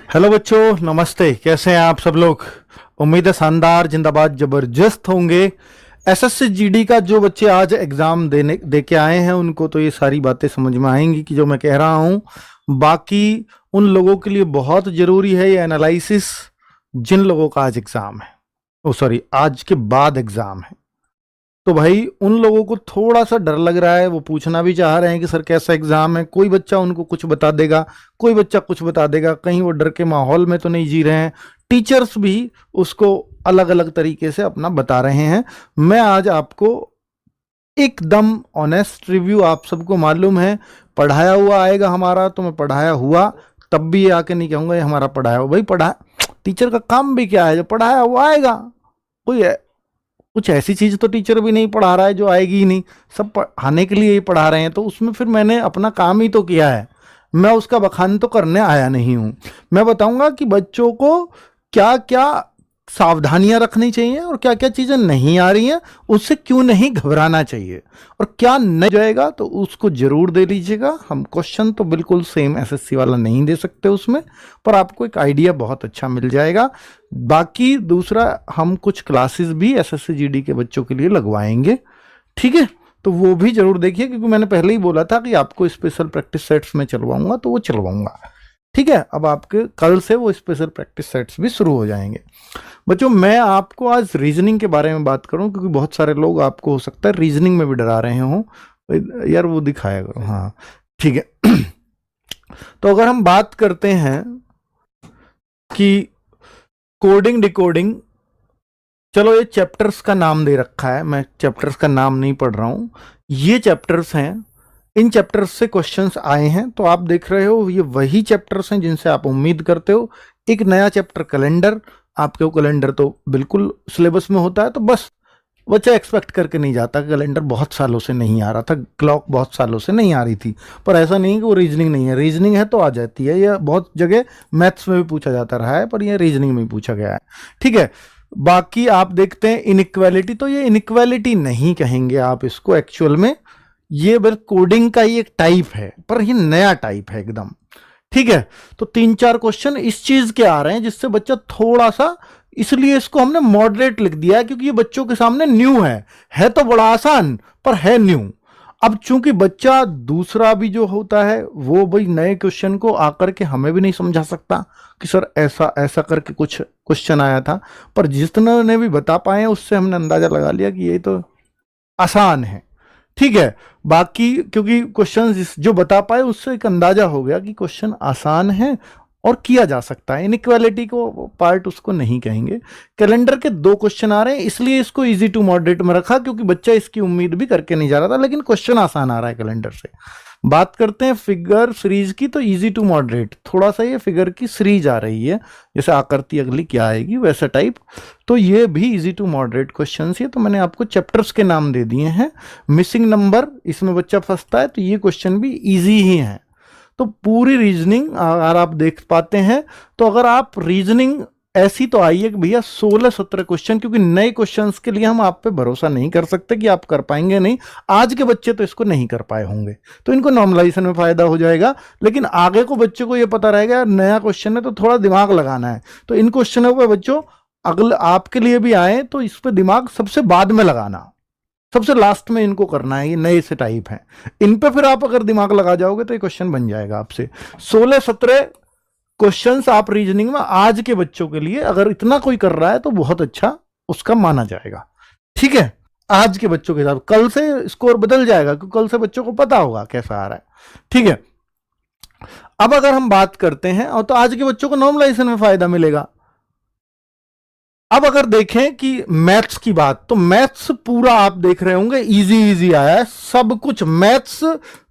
Hello बच्चों, नमस्ते। कैसे हैं आप सब लोग? उम्मीद है शानदार, जिंदाबाद, जबरदस्त होंगे। एसएससी जीडी का जो बच्चे आज एग्जाम दे के आए हैं उनको तो ये सारी बातें समझ में आएंगी कि जो मैं कह रहा हूं। बाकी उन लोगों के लिए बहुत जरूरी है ये एनालिसिस जिन लोगों का आज एग्जाम है, ओ सॉरी, आज के बाद एग्जाम है। तो भाई उन लोगों को थोड़ा सा डर लग रहा है, वो पूछना भी चाह रहे हैं कि सर कैसा एग्जाम है। कोई बच्चा उनको कुछ बता देगा, कोई बच्चा कुछ बता देगा, कहीं वो डर के माहौल में तो नहीं जी रहे हैं। टीचर्स भी उसको अलग अलग तरीके से अपना बता रहे हैं। मैं आज आपको एकदम ऑनेस्ट रिव्यू, आप सबको मालूम है पढ़ाया हुआ आएगा हमारा, तो मैं पढ़ाया हुआ तब भी ये आके नहीं कहूंगा ये हमारा पढ़ाया हुआ। भाई पढ़ा टीचर का काम भी क्या है, जो पढ़ाया हुआ आएगा। कोई कुछ ऐसी चीज तो टीचर भी नहीं पढ़ा रहा है जो आएगी ही नहीं, सब पढ़ाने के लिए ही पढ़ा रहे हैं। तो उसमें फिर मैंने अपना काम ही तो किया है, मैं उसका बखान तो करने आया नहीं हूं। मैं बताऊंगा कि बच्चों को क्या क्या सावधानियां रखनी चाहिए और क्या क्या चीजें नहीं आ रही हैं, उससे क्यों नहीं घबराना चाहिए, और क्या नहीं जाएगा तो उसको जरूर दे लीजिएगा। हम क्वेश्चन तो बिल्कुल सेम एसएससी वाला नहीं दे सकते उसमें, पर आपको एक आइडिया बहुत अच्छा मिल जाएगा। बाकी दूसरा, हम कुछ क्लासेस भी एसएससी जीडी के बच्चों के लिए लगवाएंगे, ठीक है? तो वो भी जरूर देखिए, क्योंकि मैंने पहले ही बोला था कि आपको स्पेशल प्रैक्टिस सेट्स में चलवाऊंगा, तो वो चलवाऊंगा, ठीक है? अब आपके कल से वो स्पेशल प्रैक्टिस सेट्स भी शुरू हो जाएंगे। बच्चों, मैं आपको आज रीजनिंग के बारे में बात करूं, क्योंकि बहुत सारे लोग आपको हो सकता है रीजनिंग में भी डरा रहे हों। यार वो दिखाया करो, हाँ ठीक है। तो अगर हम बात करते हैं कि कोडिंग डिकोडिंग, चलो ये चैप्टर्स का नाम दे रखा है, मैं चैप्टर्स का नाम नहीं पढ़ रहा हूं, ये चैप्टर्स हैं। इन चैप्टर्स से क्वेश्चंस आए हैं, तो आप देख रहे हो ये वही चैप्टर्स हैं जिनसे आप उम्मीद करते हो। एक नया चैप्टर कैलेंडर, आपके कैलेंडर तो बिल्कुल सिलेबस में होता है, तो बस बच्चा एक्सपेक्ट करके नहीं जाता। कैलेंडर बहुत सालों से नहीं आ रहा था, क्लॉक बहुत सालों से नहीं आ रही थी, पर ऐसा नहीं कि वो रीजनिंग नहीं है, रीजनिंग है तो आ जाती है। यह बहुत जगह मैथ्स में भी पूछा जाता रहा है, पर यह रीजनिंग में भी पूछा गया है, ठीक है? बाकी आप देखते हैं इनइक्वालिटी, तो ये इनइक्वालिटी नहीं कहेंगे आप इसको एक्चुअल में, ये बस कोडिंग का ही एक टाइप है, पर ये नया टाइप है एकदम, ठीक है? तो 3-4 क्वेश्चन इस चीज के आ रहे हैं जिससे बच्चा थोड़ा सा, इसलिए इसको हमने मॉडरेट लिख दिया है, क्योंकि ये बच्चों के सामने न्यू है तो बड़ा आसान, पर है न्यू। अब चूंकि बच्चा दूसरा भी जो होता है वो भाई नए क्वेश्चन को आकर के हमें भी नहीं समझा सकता कि सर ऐसा ऐसा करके कुछ क्वेश्चन आया था, पर जितने भी बता पाए उससे हमने अंदाजा लगा लिया कि ये तो आसान है, ठीक है? बाकी क्योंकि क्वेश्चन जो बता पाए उससे एक अंदाजा हो गया कि क्वेश्चन आसान है और किया जा सकता है। इनइक्वालिटी को पार्ट उसको नहीं कहेंगे। कैलेंडर के 2 क्वेश्चन आ रहे हैं, इसलिए इसको इजी टू मॉडरेट में रखा, क्योंकि बच्चा इसकी उम्मीद भी करके नहीं जा रहा था, लेकिन क्वेश्चन आसान आ रहा है कैलेंडर से। बात करते हैं फिगर सीरीज की, तो इजी टू मॉडरेट, थोड़ा सा ये फिगर की सीरीज आ रही है, जैसे आकृति अगली क्या आएगी वैसा टाइप, तो ये भी इजी टू मॉडरेट क्वेश्चन है। तो मैंने आपको चैप्टर्स के नाम दे दिए हैं। मिसिंग नंबर, इसमें बच्चा फंसता है, तो ये क्वेश्चन भी इजी ही है। तो पूरी रीजनिंग अगर आप देख पाते हैं, तो अगर आप रीजनिंग ऐसी तो आई है कि भैया 16-17 क्वेश्चन, क्योंकि नए क्वेश्चंस के लिए हम आप पे भरोसा नहीं कर सकते कि आप कर पाएंगे नहीं। आज के बच्चे तो इसको नहीं कर पाए होंगे, तो इनको नॉर्मलाइजेशन में फायदा हो जाएगा, लेकिन आगे को बच्चे को ये पता रहेगा नया क्वेश्चन है तो थोड़ा दिमाग लगाना है। तो इन क्वेश्चनों पर बच्चों अगले आपके लिए भी आए तो इस पर दिमाग सबसे बाद में लगाना, सबसे लास्ट में इनको करना है। ये नए से टाइप है, इन पे फिर आप अगर दिमाग लगा जाओगे तो ये क्वेश्चन बन जाएगा आपसे। 16-17 क्वेश्चंस आप रीजनिंग में आज के बच्चों के लिए, अगर इतना कोई कर रहा है तो बहुत अच्छा उसका माना जाएगा, ठीक है? आज के बच्चों के साथ कल से स्कोर बदल जाएगा, क्योंकि कल से बच्चों को पता होगा कैसा आ रहा है, ठीक है? अब अगर हम बात करते हैं, और तो आज के बच्चों को नॉर्मलाइजेशन में फायदा मिलेगा। अब अगर देखें कि मैथ्स की बात, तो मैथ्स पूरा आप देख रहे होंगे इजी इजी आया है सब कुछ। मैथ्स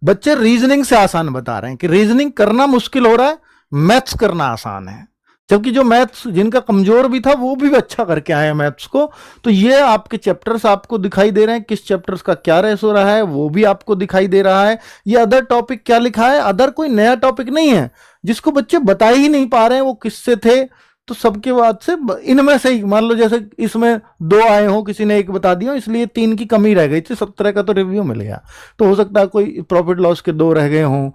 बच्चे रीजनिंग से आसान बता रहे हैं कि रीजनिंग करना मुश्किल हो रहा है, मैथ्स करना आसान है। जबकि जो मैथ्स जिनका कमजोर भी था वो भी अच्छा करके आए हैं मैथ्स को। तो ये आपके चैप्टर्स आपको दिखाई दे रहे हैं, किस चैप्टर्स का क्या रेस हो रहा है वो भी आपको दिखाई दे रहा है। ये अदर टॉपिक क्या लिखा है, अदर कोई नया टॉपिक नहीं है जिसको बच्चे बता ही नहीं पा रहे हैं वो किससे थे। तो सबके बाद से इनमें से ही मान लो, जैसे इसमें 2 आए हो, किसी ने 1 बता दिया, इसलिए 3 की कमी रह गई थी, 17 का तो रिव्यू मिल गया। तो हो सकता है कोई प्रॉफिट लॉस के 2 रह गए हों,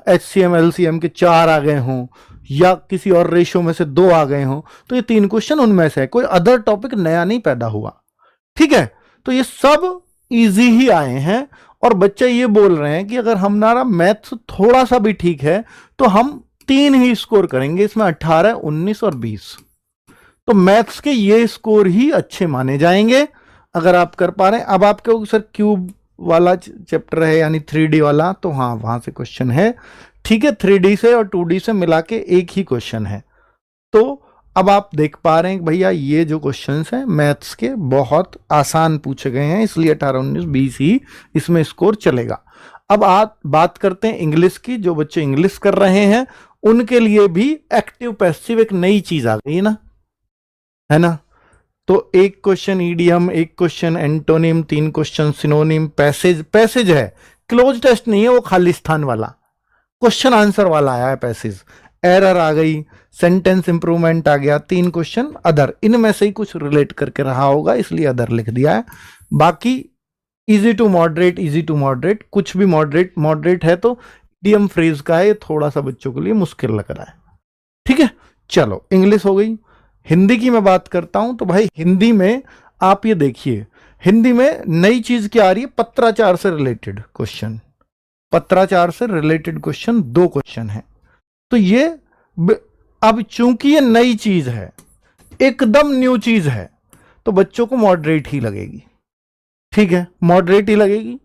HCM LCM के 4 आ गए हों, या किसी और रेशियो में से 2 आ गए हों, तो ये 3 क्वेश्चन उनमें से है, कोई अदर टॉपिक नया नहीं पैदा हुआ। ठीक है, तो ये सब इजी ही आए हैं। और बच्चे ये बोल रहे हैं कि अगर हमारा मैथ्स थोड़ा सा भी ठीक है तो हम 3 ही स्कोर करेंगे, इसमें 18, 19 और 20। तो मैथ्स के ये स्कोर ही अच्छे माने जाएंगे अगर आप कर पा रहे हैं। अब आपके सर क्यूब वाला चैप्टर है यानी 3D वाला, तो हाँ वहां से क्वेश्चन है। ठीक है, 3D से और 2D से मिला के एक ही क्वेश्चन है। तो अब आप देख पा रहे हैं भैया ये जो क्वेश्चंस हैं मैथ्स के बहुत आसान पूछे गए हैं, इसलिए 18, 19, 20 ही इसमें स्कोर चलेगा। अब आप बात करते हैं इंग्लिश की। जो बच्चे इंग्लिश कर रहे हैं उनके लिए भी एक्टिव पैसिव एक नई चीज आ गई है ना। तो एक क्वेश्चन ईडियम, एक question antonym, 3 question synonym, passage है, क्लोज टेस्ट नहीं है, वो खाली स्थान वाला क्वेश्चन आंसर वाला आया है पैसेज। एरर आ गई, सेंटेंस इंप्रूवमेंट आ गया, 3 क्वेश्चन अदर, इनमें से ही कुछ रिलेट करके रहा होगा इसलिए अदर लिख दिया है। बाकी इजी टू मॉडरेट, कुछ भी मॉडरेट है तो ईडियम फ्रेज का है, ये थोड़ा सा बच्चों के लिए मुश्किल लग रहा है। ठीक है, चलो इंग्लिश हो गई। हिंदी की मैं बात करता हूं तो भाई हिंदी में आप ये देखिए, हिंदी में नई चीज क्या आ रही है, पत्राचार से रिलेटेड क्वेश्चन। पत्राचार से रिलेटेड क्वेश्चन 2 क्वेश्चन है। तो ये अब चूंकि ये नई चीज है, एकदम न्यू चीज है, तो बच्चों को मॉडरेट ही लगेगी। ठीक है, मॉडरेट ही लगेगी।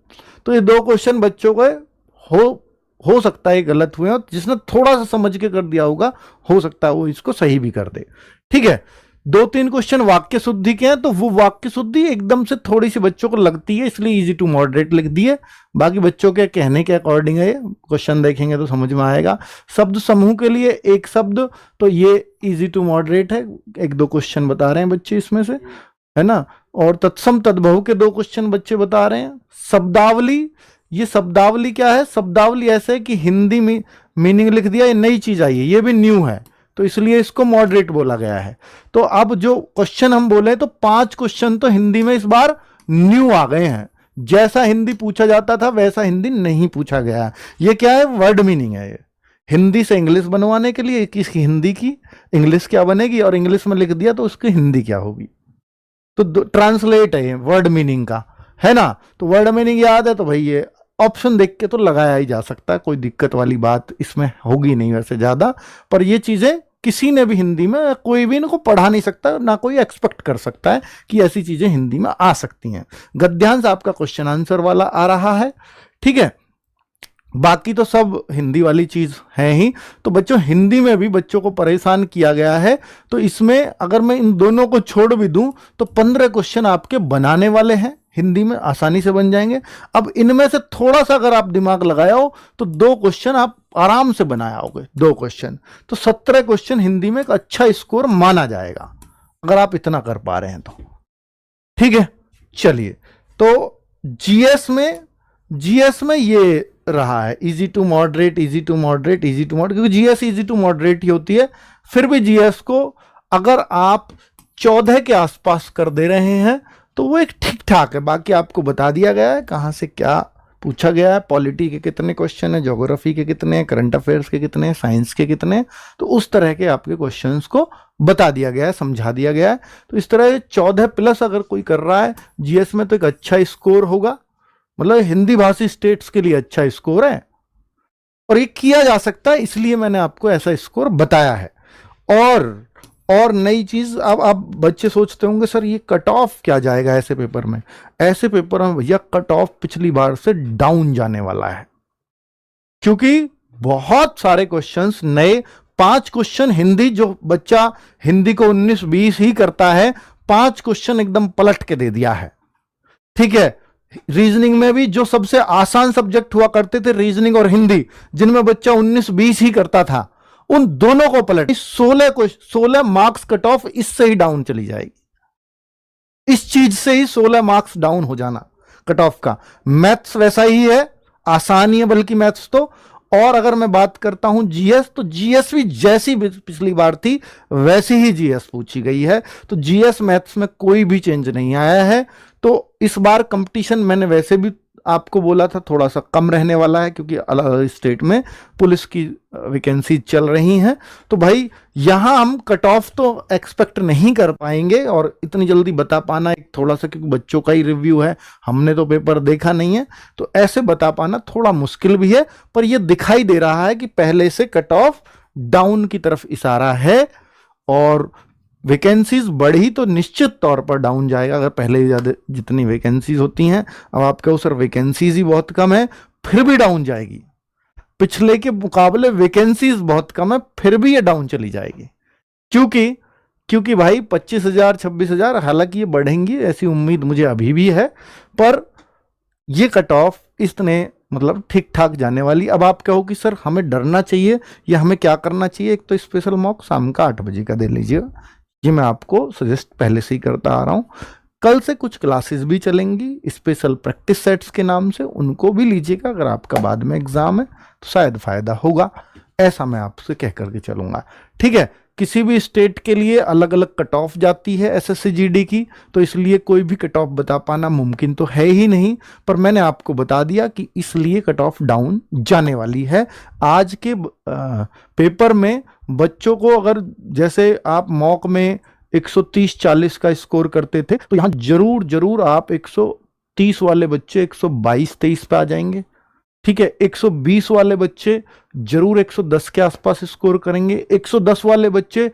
तो ये 2 क्वेश्चन बच्चों को हो सकता है गलत हुए, और जिसने थोड़ा सा समझ के कर दिया होगा हो सकता है वो इसको सही भी कर दे। ठीक है, 2-3 क्वेश्चन वाक्य शुद्धि के हैं, तो वो वाक्य शुद्धि एकदम से थोड़ी सी बच्चों को लगती है, इसलिए इजी टू मॉडरेट लिख दिए। बाकी बच्चों के कहने के अकॉर्डिंग है, क्वेश्चन देखेंगे तो समझ में आएगा। शब्द समूह के लिए एक शब्द, तो ये इजी टू मॉडरेट है, 1-2 क्वेश्चन बता रहे हैं बच्चे इसमें से, है ना। और तत्सम तद्भव के 2 क्वेश्चन बच्चे बता रहे हैं। शब्दावली, ये शब्दावली क्या है, शब्दावली ऐसे है कि हिंदी में मीनिंग लिख दिया, ये नई चीज आई है, ये भी न्यू है, तो इसलिए इसको मॉडरेट बोला गया है। तो अब जो क्वेश्चन हम बोले तो 5 क्वेश्चन तो हिंदी में इस बार न्यू आ गए हैं। जैसा हिंदी पूछा जाता था वैसा हिंदी नहीं पूछा गया है। ये क्या है, वर्ड मीनिंग है। ये हिंदी से इंग्लिश बनवाने के लिए किसकी हिंदी की इंग्लिश क्या बनेगी, और इंग्लिश में लिख दिया तो उसकी हिंदी क्या होगी। तो ट्रांसलेट है वर्ड मीनिंग का, है ना। तो वर्ड मीनिंग याद है तो भाई ये ऑप्शन देख के तो लगाया ही जा सकता है, कोई दिक्कत वाली बात इसमें होगी नहीं वैसे ज्यादा। पर ये चीजें किसी ने भी हिंदी में, कोई भी इनको पढ़ा नहीं सकता, ना कोई एक्सपेक्ट कर सकता है कि ऐसी चीजें हिंदी में आ सकती हैं। गद्यांश आपका क्वेश्चन आंसर वाला आ रहा है। ठीक है, बाकी तो सब हिंदी वाली चीज है ही। तो बच्चों हिंदी में भी बच्चों को परेशान किया गया है, तो इसमें अगर मैं इन दोनों को छोड़ भी दूं तो 15 क्वेश्चन आपके बनाने वाले हैं, हिंदी में आसानी से बन जाएंगे। अब इनमें से थोड़ा सा अगर आप दिमाग लगाया हो तो 2 क्वेश्चन आप आराम से बनाया होगे, 2 क्वेश्चन, तो 17 क्वेश्चन हिंदी में एक अच्छा स्कोर माना जाएगा अगर आप इतना कर पा रहे हैं तो। ठीक है, चलिए, तो जीएस में ये रहा है इजी टू मॉडरेट, क्योंकि जीएस इजी टू मॉडरेट ही होती है। फिर भी जीएस को अगर आप 14 के आसपास कर दे रहे हैं तो वो एक ठीक ठाक है। बाकी आपको बता दिया गया है कहां से क्या पूछा गया है, पॉलिटी के कितने क्वेश्चन है, ज्योग्राफी के कितने हैं, करंट अफेयर्स के कितने हैं, साइंस के कितने हैं, तो उस तरह के आपके क्वेश्चंस को बता दिया गया है, समझा दिया गया है। तो इस तरह 14+ अगर कोई कर रहा है जीएस में तो एक अच्छा स्कोर होगा, मतलब हिंदी भाषी स्टेट्स के लिए अच्छा स्कोर है और ये किया जा सकता है, इसलिए मैंने आपको ऐसा स्कोर बताया है। और नई चीज, अब आप बच्चे सोचते होंगे सर ये कट ऑफ क्या जाएगा ऐसे पेपर में। ऐसे पेपर में भैया कट ऑफ पिछली बार से डाउन जाने वाला है, क्योंकि बहुत सारे क्वेश्चंस नए, 5 क्वेश्चन हिंदी, जो बच्चा हिंदी को 19-20 ही करता है, 5 क्वेश्चन एकदम पलट के दे दिया है। ठीक है, रीजनिंग में भी जो सबसे आसान सब्जेक्ट हुआ करते थे रीजनिंग और हिंदी, जिनमें बच्चा 19-20 ही करता था, उन दोनों को पलट 16 मार्क्स कट ऑफ इससे ही डाउन चली जाएगी। इस चीज से ही 16 मार्क्स डाउन हो जाना कट ऑफ का। मैथ्स वैसा ही है, आसान ही है बल्कि मैथ्स तो। और अगर मैं बात करता हूं जीएस, तो जीएस भी जैसी पिछली बार थी वैसी ही जीएस पूछी गई है। तो जीएस मैथ्स में कोई भी चेंज नहीं आया है। तो इस बार कंपटीशन मैंने वैसे भी आपको बोला था थोड़ा सा कम रहने वाला है, क्योंकि अलग अलग स्टेट में पुलिस की वैकेंसी चल रही हैं। तो भाई यहाँ हम कट ऑफ तो एक्सपेक्ट नहीं कर पाएंगे, और इतनी जल्दी बता पाना एक थोड़ा सा, क्योंकि बच्चों का ही रिव्यू है, हमने तो पेपर देखा नहीं है, तो ऐसे बता पाना थोड़ा मुश्किल भी है। पर यह दिखाई दे रहा है कि पहले से कट ऑफ डाउन की तरफ इशारा है, और वैकेंसीज बढ़ी तो निश्चित तौर पर डाउन जाएगा। अगर पहले ज्यादा जितनी वैकेंसीज होती हैं, अब आप कहो सर वैकेंसीज ही बहुत कम है, फिर भी डाउन जाएगी। पिछले के मुकाबले वैकेंसीज बहुत कम है, फिर भी ये डाउन चली जाएगी। क्योंकि क्योंकि भाई 25,000 26,000 हालांकि ये बढ़ेंगी, ऐसी उम्मीद मुझे अभी भी है, पर ये कट ऑफ इतने मतलब ठीक ठाक जाने वाली। अब आप कहो कि सर हमें डरना चाहिए या हमें क्या करना चाहिए? एक तो स्पेशल मॉक शाम का 8 बजे का दे लीजिएगा, ये मैं आपको सजेस्ट पहले से ही करता आ रहा हूँ। कल से कुछ क्लासेस भी चलेंगी स्पेशल प्रैक्टिस सेट्स के नाम से, उनको भी लीजिएगा। अगर आपका बाद में एग्जाम है तो शायद फायदा होगा, ऐसा मैं आपसे कह करके चलूंगा। ठीक है, किसी भी स्टेट के लिए अलग अलग कट ऑफ जाती है एसएससी जीडी की, तो इसलिए कोई भी कट ऑफ बता पाना मुमकिन तो है ही नहीं। पर मैंने आपको बता दिया कि इसलिए कट ऑफ डाउन जाने वाली है। आज के पेपर में बच्चों को अगर जैसे आप मॉक में 130-40 का स्कोर करते थे, तो यहां जरूर जरूर आप 130 वाले बच्चे 122-23 पे आ जाएंगे। ठीक है, 120 वाले बच्चे जरूर 110 के आसपास स्कोर करेंगे, 110 वाले बच्चे